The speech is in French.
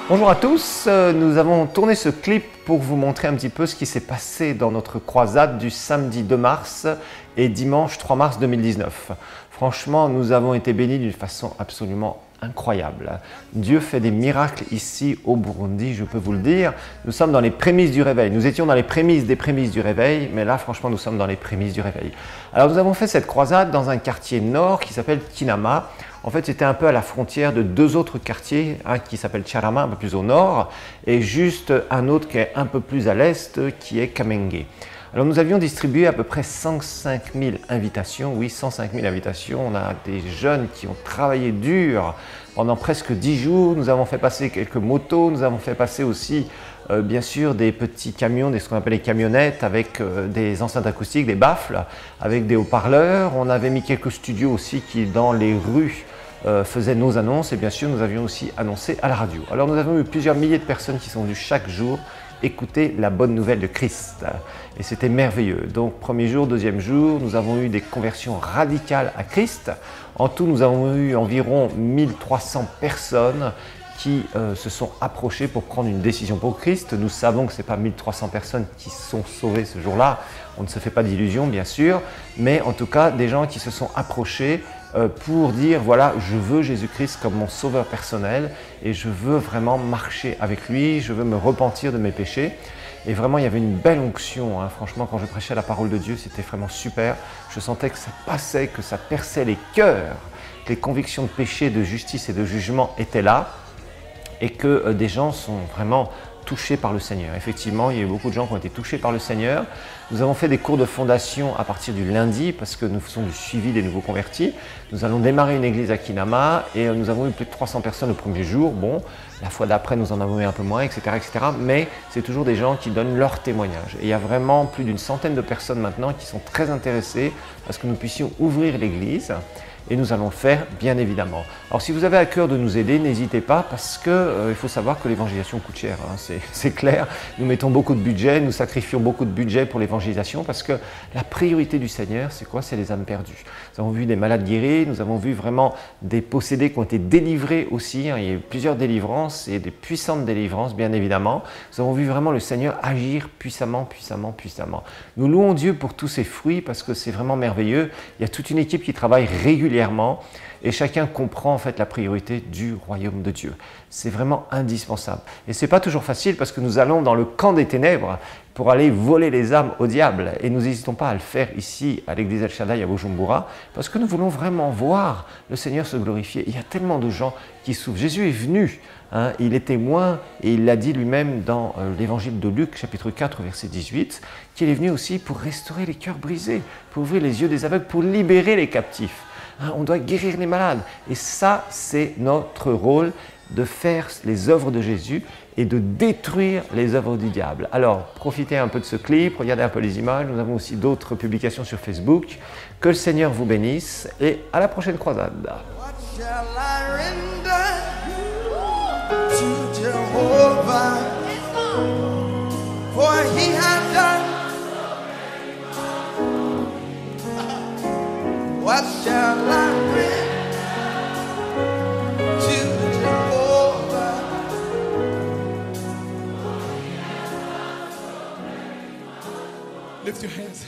Bonjour à tous, nous avons tourné ce clip pour vous montrer un petit peu ce qui s'est passé dans notre croisade du samedi 2 mars et dimanche 3 mars 2019. Franchement, nous avons été bénis d'une façon absolument incroyable. Dieu fait des miracles ici au Burundi, je peux vous le dire. Nous sommes dans les prémices du réveil. Nous étions dans les prémices des prémices du réveil, mais là, franchement, nous sommes dans les prémices du réveil. Alors, nous avons fait cette croisade dans un quartier nord qui s'appelle Kinama. En fait, c'était un peu à la frontière de deux autres quartiers, un qui s'appelle Charama, un peu plus au nord, et juste un autre qui est un peu plus à l'est, qui est Kamenge. Alors, nous avions distribué à peu près 105 000 invitations. Oui, 105 000 invitations. On a des jeunes qui ont travaillé dur pendant presque 10 jours. Nous avons fait passer quelques motos. Nous avons fait passer aussi, bien sûr, des petits camions, ce qu'on appelle les camionnettes, avec des enceintes acoustiques, des baffles, avec des haut-parleurs. On avait mis quelques studios aussi qui, dans les rues, faisaient nos annonces. Et bien sûr, nous avions aussi annoncé à la radio. Alors, nous avons eu plusieurs milliers de personnes qui sont venues chaque jour écouter la bonne nouvelle de Christ. Et c'était merveilleux. Donc, premier jour, deuxième jour, nous avons eu des conversions radicales à Christ. En tout, nous avons eu environ 1300 personnes qui se sont approchées pour prendre une décision pour Christ. Nous savons que ce n'est pas 1300 personnes qui sont sauvées ce jour-là. On ne se fait pas d'illusions, bien sûr. Mais en tout cas, des gens qui se sont approchés pour dire, voilà, je veux Jésus-Christ comme mon sauveur personnel et je veux vraiment marcher avec lui, je veux me repentir de mes péchés. Et vraiment, il y avait une belle onction. Hein. Franchement, quand je prêchais la parole de Dieu, c'était vraiment super. Je sentais que ça passait, que ça perçait les cœurs, que les convictions de péché, de justice et de jugement étaient là et que des gens sont vraiment touchés par le Seigneur. Effectivement, il y a eu beaucoup de gens qui ont été touchés par le Seigneur. Nous avons fait des cours de fondation à partir du lundi parce que nous faisons du suivi des nouveaux convertis. Nous allons démarrer une église à Kinama et nous avons eu plus de 300 personnes le premier jour. Bon, la fois d'après, nous en avons eu un peu moins, etc. etc. mais c'est toujours des gens qui donnent leur témoignage. Et il y a vraiment plus d'une centaine de personnes maintenant qui sont très intéressées à ce que nous puissions ouvrir l'église. Et nous allons le faire, bien évidemment. Alors, si vous avez à cœur de nous aider, n'hésitez pas parce que il faut savoir que l'évangélisation coûte cher. Hein, c'est clair. Nous mettons beaucoup de budget, nous sacrifions beaucoup de budget pour l'évangélisation parce que la priorité du Seigneur, c'est quoi? C'est les âmes perdues. Nous avons vu des malades guéris, nous avons vu vraiment des possédés qui ont été délivrés aussi. Hein, il y a eu plusieurs délivrances et des puissantes délivrances, bien évidemment. Nous avons vu vraiment le Seigneur agir puissamment, puissamment, puissamment. Nous louons Dieu pour tous ses fruits parce que c'est vraiment merveilleux. Il y a toute une équipe qui travaille régulièrement et chacun comprend en fait la priorité du royaume de Dieu. C'est vraiment indispensable. Et ce n'est pas toujours facile parce que nous allons dans le camp des ténèbres pour aller voler les âmes au diable. Et nous n'hésitons pas à le faire ici à l'église El Shaddai à Bujumbura parce que nous voulons vraiment voir le Seigneur se glorifier. Il y a tellement de gens qui souffrent. Jésus est venu, hein, il est témoin et il l'a dit lui-même dans l'évangile de Luc chapitre 4 verset 18 qu'il est venu aussi pour restaurer les cœurs brisés, pour ouvrir les yeux des aveugles, pour libérer les captifs. On doit guérir les malades. Et ça, c'est notre rôle de faire les œuvres de Jésus et de détruire les œuvres du diable. Alors, profitez un peu de ce clip, regardez un peu les images. Nous avons aussi d'autres publications sur Facebook. Que le Seigneur vous bénisse et à la prochaine croisade. What shall I render to Jehovah? Lift your hands.